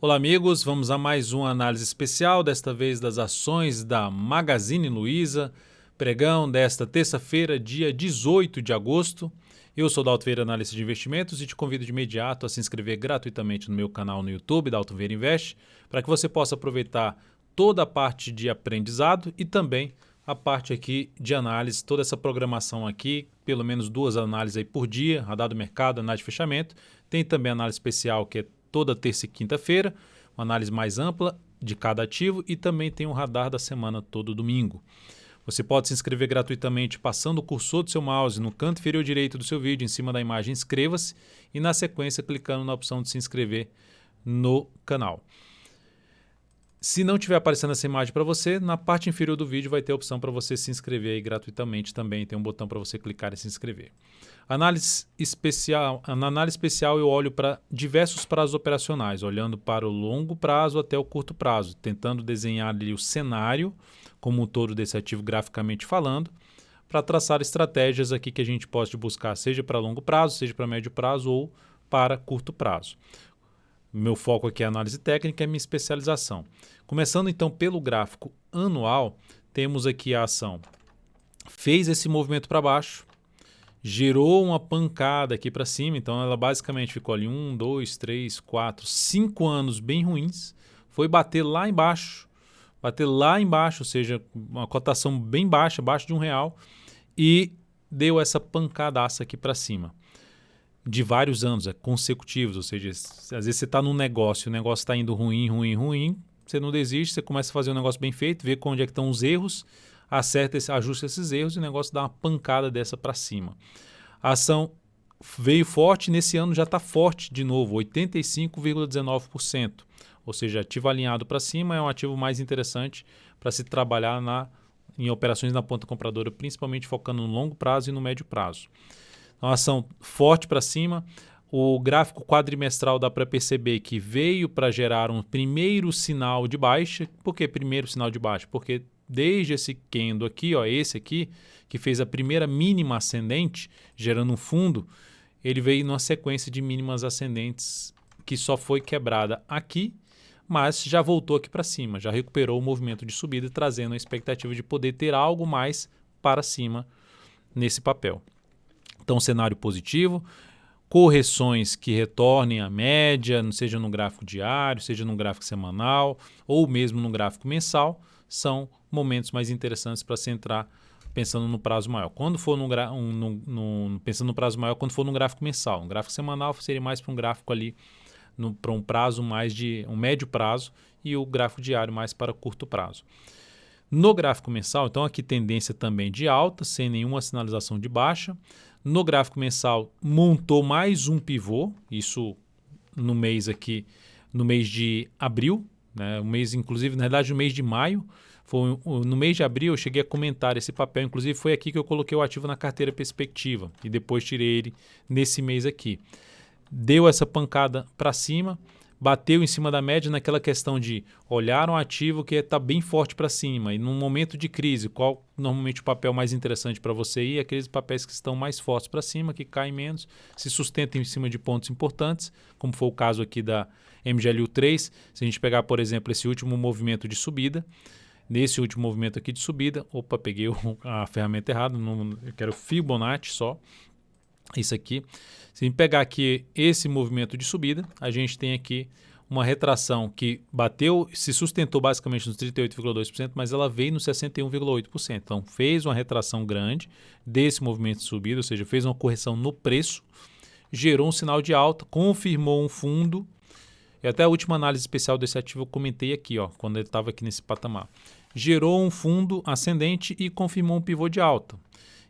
Olá amigos, vamos a mais uma análise especial, desta vez das ações da Magazine Luiza, pregão desta terça-feira, dia 18 de agosto. Eu sou Dalton Vieira, analista de investimentos, e te convido de imediato a se inscrever gratuitamente no meu canal no YouTube, Dalton Vieira Invest, para que você possa aproveitar toda a parte de aprendizado e também a parte aqui de análise, toda essa programação aqui, pelo menos 2 análises aí por dia, radar do mercado, análise de fechamento. Tem também análise especial que é toda terça e quinta-feira, uma análise mais ampla de cada ativo e também tem um radar da semana todo domingo. Você pode se inscrever gratuitamente passando o cursor do seu mouse no canto inferior direito do seu vídeo, em cima da imagem inscreva-se e na sequência clicando na opção de se inscrever no canal. Se não estiver aparecendo essa imagem para você, na parte inferior do vídeo vai ter a opção para você se inscrever aí gratuitamente também, tem um botão para você clicar e se inscrever. Na análise especial eu olho para diversos prazos operacionais, olhando para o longo prazo até o curto prazo, tentando desenhar ali o cenário como um todo desse ativo graficamente falando, para traçar estratégias aqui que a gente pode buscar, seja para longo prazo, seja para médio prazo ou para curto prazo. Meu foco aqui é análise técnica e minha especialização. Começando então pelo gráfico anual, temos aqui a ação. Fez esse movimento para baixo, gerou uma pancada aqui para cima, então ela basicamente ficou ali 1, 2, 3, 4, 5 anos bem ruins, foi bater lá embaixo, ou seja, uma cotação bem baixa, abaixo de R$1, e deu essa pancadaça aqui para cima. De vários anos, consecutivos, ou seja, às vezes você está num negócio, o negócio está indo ruim, você não desiste, você começa a fazer um negócio bem feito, vê onde é que estão os erros, ajusta esses erros e o negócio dá uma pancada dessa para cima. A ação veio forte, nesse ano já está forte de novo, 85,19%, ou seja, ativo alinhado para cima é um ativo mais interessante para se trabalhar em operações na ponta compradora, principalmente focando no longo prazo e no médio prazo. Uma ação forte para cima. O gráfico quadrimestral dá para perceber que veio para gerar um primeiro sinal de baixa. Por que primeiro sinal de baixa? Porque desde esse candle aqui, esse aqui, que fez a primeira mínima ascendente, gerando um fundo, ele veio numa sequência de mínimas ascendentes que só foi quebrada aqui, mas já voltou aqui para cima, já recuperou o movimento de subida, trazendo a expectativa de poder ter algo mais para cima nesse papel. Então, cenário positivo, correções que retornem à média, seja no gráfico diário, seja no gráfico semanal ou mesmo no gráfico mensal, são momentos mais interessantes para se entrar pensando no prazo maior. Quando for pensando no prazo maior, quando for no gráfico mensal. No gráfico semanal seria mais para um gráfico ali, para um prazo mais de um médio prazo, e o gráfico diário mais para curto prazo. No gráfico mensal, então aqui tendência também de alta, sem nenhuma sinalização de baixa. No gráfico mensal, montou mais um pivô, isso no mês aqui, no mês de abril, né? O mês, inclusive, na verdade, no mês de maio. No mês de abril eu cheguei a comentar esse papel, inclusive foi aqui que eu coloquei o ativo na carteira perspectiva e depois tirei ele nesse mês aqui. Deu essa pancada para cima, bateu em cima da média naquela questão de olhar um ativo que está bem forte para cima e num momento de crise, qual normalmente o papel mais interessante para você ir? Aqueles papéis que estão mais fortes para cima, que caem menos, se sustentam em cima de pontos importantes, como foi o caso aqui da MGLU3. Se a gente pegar, por exemplo, esse último movimento de subida, nesse último movimento aqui de subida, peguei a ferramenta errada, eu quero Fibonacci só, isso aqui. Se a gente pegar aqui esse movimento de subida, a gente tem aqui uma retração que bateu, se sustentou basicamente nos 38,2%, mas ela veio no 61,8%. Então, fez uma retração grande desse movimento de subida, ou seja, fez uma correção no preço, gerou um sinal de alta, confirmou um fundo. E até a última análise especial desse ativo eu comentei aqui, quando ele estava aqui nesse patamar. Gerou um fundo ascendente e confirmou um pivô de alta.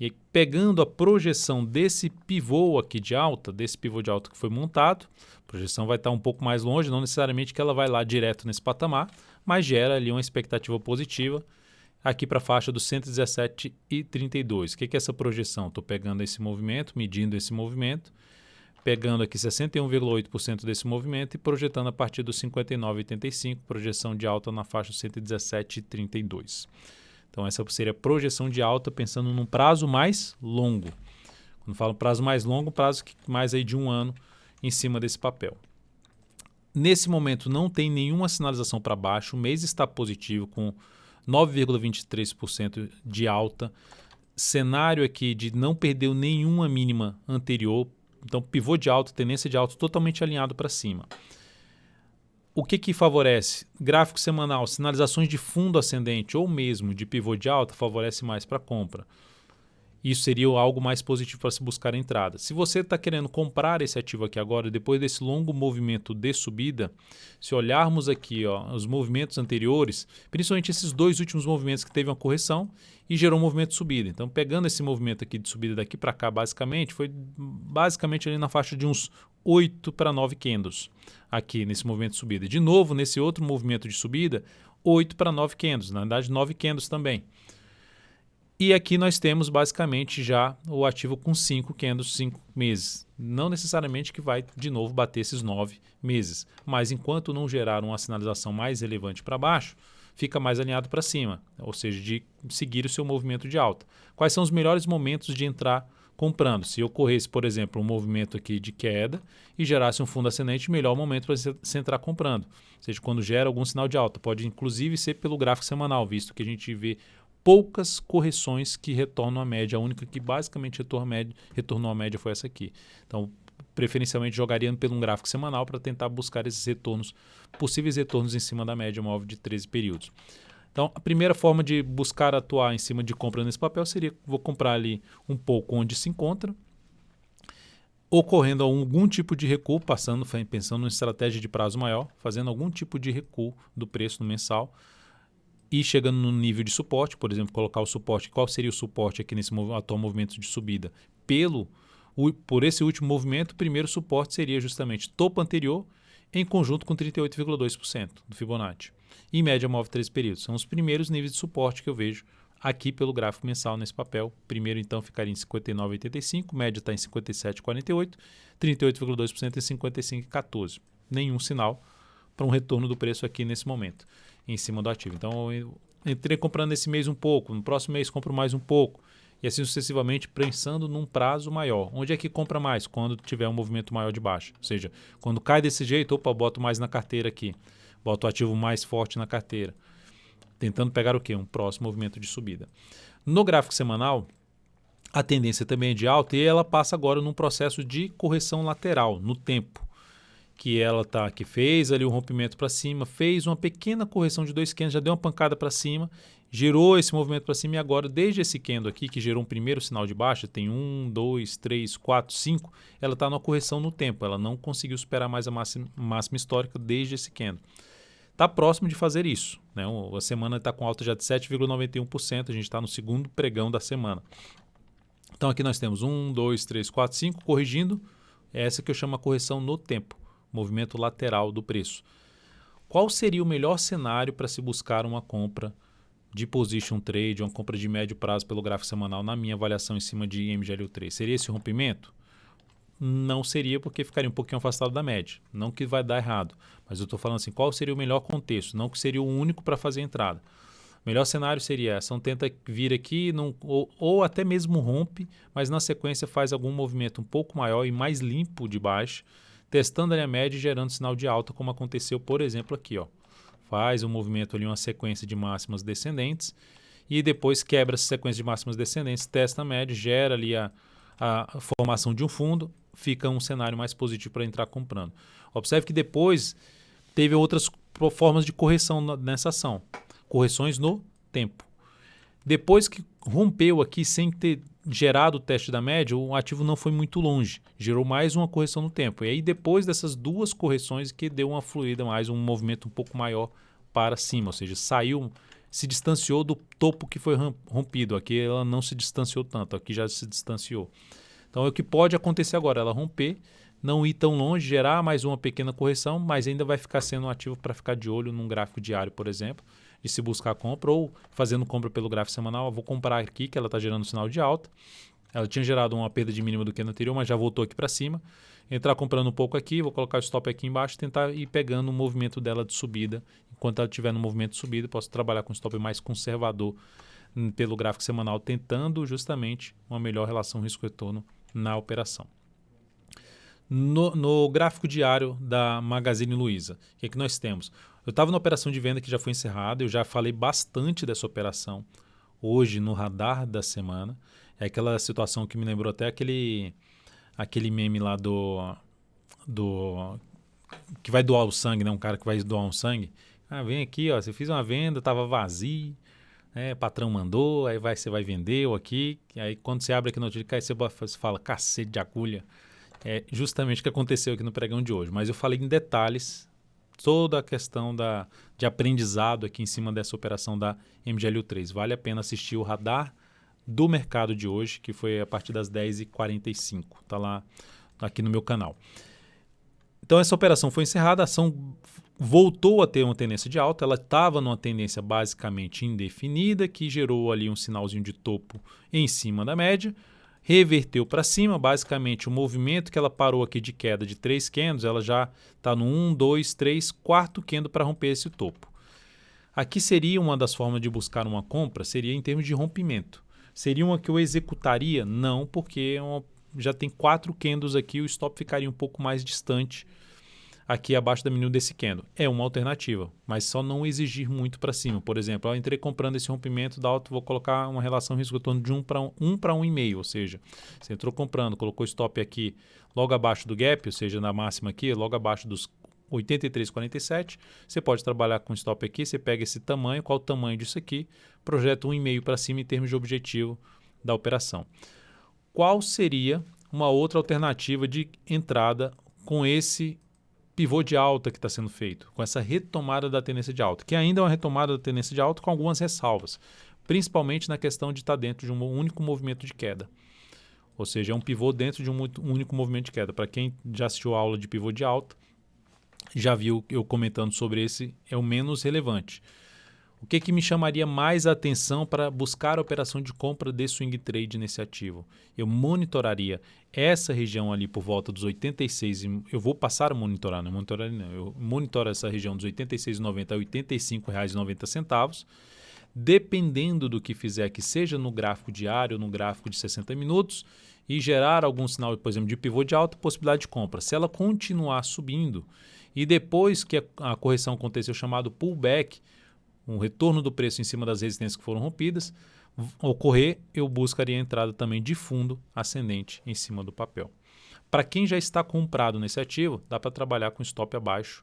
E aí, pegando a projeção desse pivô aqui de alta, desse pivô de alta que foi montado, a projeção vai estar um pouco mais longe, não necessariamente que ela vai lá direto nesse patamar, mas gera ali uma expectativa positiva aqui para a faixa dos 117,32. O que é essa projeção? Estou pegando esse movimento, medindo esse movimento, pegando aqui 61,8% desse movimento e projetando a partir dos 59,85, projeção de alta na faixa 117,32. Então, essa seria a projeção de alta pensando num prazo mais longo. Quando falo prazo mais longo, prazo mais aí de 1 ano em cima desse papel. Nesse momento não tem nenhuma sinalização para baixo, o mês está positivo com 9,23% de alta, cenário aqui de não perdeu nenhuma mínima anterior, então pivô de alta, tendência de alta totalmente alinhado para cima. O que favorece? Gráfico semanal, sinalizações de fundo ascendente ou mesmo de pivô de alta favorece mais para compra. Isso seria algo mais positivo para se buscar a entrada. Se você está querendo comprar esse ativo aqui agora, depois desse longo movimento de subida, se olharmos aqui os movimentos anteriores, principalmente esses dois últimos movimentos que teve uma correção e gerou um movimento de subida. Então, pegando esse movimento aqui de subida daqui para cá, basicamente, foi basicamente ali na faixa de uns 8 para 9 candles aqui nesse movimento de subida. De novo, nesse outro movimento de subida, 8 para 9 candles, na verdade 9 candles também. E aqui nós temos basicamente já o ativo com 5 candles, 5 meses. Não necessariamente que vai de novo bater esses 9 meses, mas enquanto não gerar uma sinalização mais relevante para baixo, fica mais alinhado para cima, ou seja, de seguir o seu movimento de alta. Quais são os melhores momentos de entrar comprando? Se ocorresse, por exemplo, um movimento aqui de queda e gerasse um fundo ascendente, melhor momento para você entrar comprando. Ou seja, quando gera algum sinal de alta. Pode inclusive ser pelo gráfico semanal, visto que a gente vê poucas correções que retornam à média. A única que basicamente retornou à média foi essa aqui. Então, preferencialmente jogaria pelo um gráfico semanal para tentar buscar esses retornos, possíveis retornos em cima da média móvel de 13 períodos. Então, a primeira forma de buscar atuar em cima de compra nesse papel seria, vou comprar ali um pouco onde se encontra, ocorrendo algum tipo de recuo, pensando em estratégia de prazo maior, fazendo algum tipo de recuo do preço no mensal, e chegando no nível de suporte, por exemplo, colocar o suporte, qual seria o suporte aqui nesse atual movimento de subida? Por esse último movimento, o primeiro suporte seria justamente topo anterior em conjunto com 38,2% do Fibonacci. E média móvel 13 períodos. São os primeiros níveis de suporte que eu vejo aqui pelo gráfico mensal nesse papel. Primeiro, então, ficaria em 59,85, média está em 57,48, 38,2% em 55,14. Nenhum sinal para um retorno do preço aqui nesse momento, em cima do ativo. Então, eu entrei comprando nesse mês um pouco, no próximo mês compro mais um pouco, e assim sucessivamente, pensando num prazo maior. Onde é que compra mais? Quando tiver um movimento maior de baixa. Ou seja, quando cai desse jeito, boto mais na carteira aqui, boto o ativo mais forte na carteira, tentando pegar o quê? Um próximo movimento de subida. No gráfico semanal, a tendência também é de alta e ela passa agora num processo de correção lateral, no tempo. Que fez ali um rompimento para cima, fez uma pequena correção de 2 candles, já deu uma pancada para cima, gerou esse movimento para cima e agora, desde esse candle aqui, que gerou um primeiro sinal de baixa, tem 1, 2, 3, 4, 5, ela está numa correção no tempo, ela não conseguiu superar mais a máxima histórica desde esse candle. Está próximo de fazer isso, né? A semana está com alta já de 7,91%, a gente está no segundo pregão da semana. Então aqui nós temos 1, 2, 3, 4, 5, corrigindo, essa que eu chamo a correção no tempo. Movimento lateral do preço. Qual seria o melhor cenário para se buscar uma compra de position trade, uma compra de médio prazo pelo gráfico semanal, na minha avaliação em cima de MGLU3? Seria esse rompimento? Não seria, porque ficaria um pouquinho afastado da média. Não que vai dar errado, mas eu estou falando assim, qual seria o melhor contexto? Não que seria o único para fazer a entrada. O melhor cenário seria essa, tenta vir aqui ou até mesmo rompe, mas na sequência faz algum movimento um pouco maior e mais limpo de baixo, testando ali a média e gerando sinal de alta, como aconteceu, por exemplo, aqui. Faz um movimento ali, uma sequência de máximas descendentes e depois quebra essa sequência de máximas descendentes, testa a média, gera ali a formação de um fundo, fica um cenário mais positivo para entrar comprando. Observe que depois teve outras formas de correção nessa ação, correções no tempo. Depois que rompeu aqui sem ter gerado o teste da média, o ativo não foi muito longe, gerou mais uma correção no tempo. E aí depois dessas duas correções que deu uma fluida mais, um movimento um pouco maior para cima, ou seja, se distanciou do topo que foi rompido. Aqui ela não se distanciou tanto, aqui já se distanciou. Então é o que pode acontecer agora, ela romper, não ir tão longe, gerar mais uma pequena correção, mas ainda vai ficar sendo um ativo para ficar de olho num gráfico diário, por exemplo, de se buscar compra ou fazendo compra pelo gráfico semanal. Eu vou comprar aqui que ela está gerando sinal de alta. Ela tinha gerado uma perda de mínima do que no anterior, mas já voltou aqui para cima. Entrar comprando um pouco aqui, vou colocar o stop aqui embaixo, tentar ir pegando o movimento dela de subida. Enquanto ela estiver no movimento de subida, posso trabalhar com um stop mais conservador pelo gráfico semanal, tentando justamente uma melhor relação risco-retorno na operação. No gráfico diário da Magazine Luiza, o que nós temos? Eu estava na operação de venda que já foi encerrada, eu já falei bastante dessa operação hoje no radar da semana. É aquela situação que me lembrou até aquele meme lá do que vai doar o sangue, né? Um cara que vai doar um sangue. Ah, vem aqui, ó, você fez uma venda, estava vazio, patrão mandou, aí você vai vender ou aqui, e aí quando você abre aqui no notificação, você fala, cacete de agulha. É justamente o que aconteceu aqui no pregão de hoje. Mas eu falei em detalhes toda a questão de aprendizado aqui em cima dessa operação da MGLU3. Vale a pena assistir o radar do mercado de hoje, que foi a partir das 10h45. Está lá aqui no meu canal. Então essa operação foi encerrada, a ação voltou a ter uma tendência de alta, ela estava numa tendência basicamente indefinida, que gerou ali um sinalzinho de topo em cima da média, reverteu para cima, basicamente o movimento que ela parou aqui de queda de 3 candles, ela já está no 1, 2, 3, quarto candle para romper esse topo. Aqui seria uma das formas de buscar uma compra, seria em termos de rompimento. Seria uma que eu executaria? Não, porque já tem 4 candles aqui, o stop ficaria um pouco mais distante aqui abaixo da mínima desse candle. É uma alternativa, mas só não exigir muito para cima. Por exemplo, eu entrei comprando esse rompimento da alta, vou colocar uma relação risco-retorno de 1 para 1,5, ou seja, você entrou comprando, colocou stop aqui logo abaixo do gap, ou seja, na máxima aqui, logo abaixo dos 83,47, você pode trabalhar com stop aqui, você pega esse tamanho, qual o tamanho disso aqui, projeta 1,5 para cima em termos de objetivo da operação. Qual seria uma outra alternativa de entrada com esse pivô de alta que está sendo feito, com essa retomada da tendência de alta, que ainda é uma retomada da tendência de alta com algumas ressalvas, principalmente na questão de estar dentro de um único movimento de queda. Ou seja, é um pivô dentro de um único movimento de queda. Para quem já assistiu a aula de pivô de alta, já viu eu comentando sobre esse, é o menos relevante. O que me chamaria mais a atenção para buscar a operação de compra de swing trade nesse ativo? Eu monitoraria essa região ali por volta dos 86, eu vou passar a monitorar, não eu monitoro essa região dos 86,90 a R$ 85,90, dependendo do que fizer, que seja no gráfico diário ou no gráfico de 60 minutos, e gerar algum sinal, por exemplo, de pivô de alta, possibilidade de compra. Se ela continuar subindo e depois que a correção aconteceu, chamado pullback, um retorno do preço em cima das resistências que foram rompidas, ocorrer, eu buscaria a entrada também de fundo ascendente em cima do papel. Para quem já está comprado nesse ativo, dá para trabalhar com stop abaixo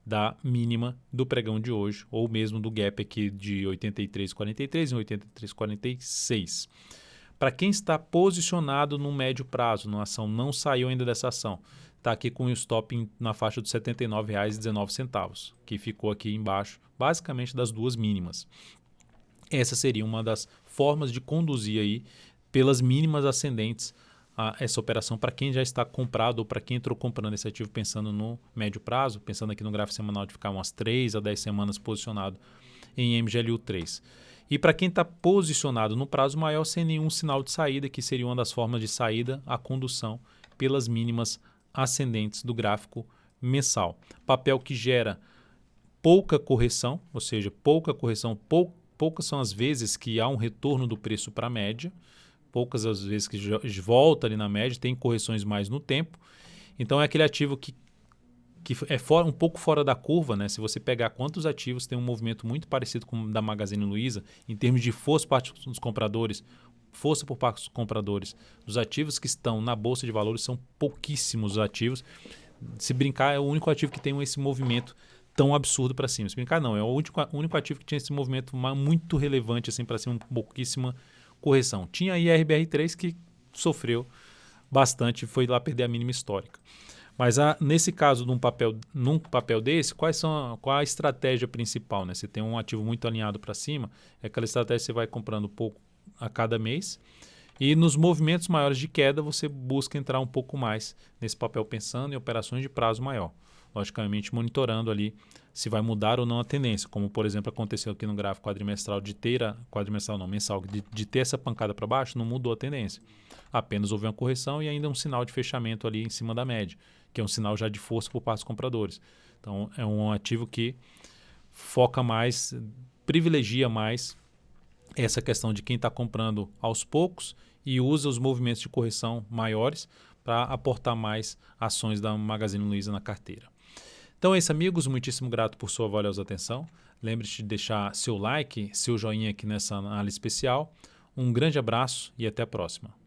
da mínima do pregão de hoje, ou mesmo do gap aqui de 83,43 em 83,46. Para quem está posicionado no médio prazo, na ação não saiu ainda dessa ação, está aqui com o stop na faixa dos R$ 79,19, que ficou aqui embaixo, basicamente das duas mínimas. Essa seria uma das formas de conduzir aí pelas mínimas ascendentes a essa operação para quem já está comprado ou para quem entrou comprando esse ativo pensando no médio prazo, pensando aqui no gráfico semanal de ficar umas 3 a 10 semanas posicionado em MGLU3. E para quem está posicionado no prazo maior sem nenhum sinal de saída, que seria uma das formas de saída, a condução pelas mínimas ascendentes do gráfico mensal. Papel que gera pouca correção, ou seja, poucas são as vezes que há um retorno do preço para a média, poucas as vezes que volta ali na média, tem correções mais no tempo. Então é aquele ativo que é um pouco fora da curva, né? Se você pegar quantos ativos tem um movimento muito parecido com o da Magazine Luiza, em termos de força por parte dos compradores, dos ativos que estão na Bolsa de Valores, são pouquíssimos os ativos. Se brincar, é o único ativo que tem esse movimento tão absurdo para cima. Se brincar, não, é o único ativo que tinha esse movimento muito relevante assim para cima, pouquíssima correção. Tinha a IRBR3 que sofreu bastante, foi lá perder a mínima histórica. Mas nesse caso, num papel desse, qual a estratégia principal? Né? Você tem um ativo muito alinhado para cima, é aquela estratégia que você vai comprando pouco a cada mês, e nos movimentos maiores de queda você busca entrar um pouco mais nesse papel pensando em operações de prazo maior. Logicamente monitorando ali se vai mudar ou não a tendência, como por exemplo aconteceu aqui no gráfico quadrimestral mensal, de ter essa pancada para baixo, não mudou a tendência. Apenas houve uma correção e ainda um sinal de fechamento ali em cima da média, que é um sinal já de força por parte dos compradores. Então é um ativo que foca mais, privilegia mais essa questão de quem está comprando aos poucos e usa os movimentos de correção maiores para aportar mais ações da Magazine Luiza na carteira. Então é isso, amigos. Muitíssimo grato por sua valiosa atenção. Lembre-se de deixar seu like, seu joinha aqui nessa análise especial. Um grande abraço e até a próxima.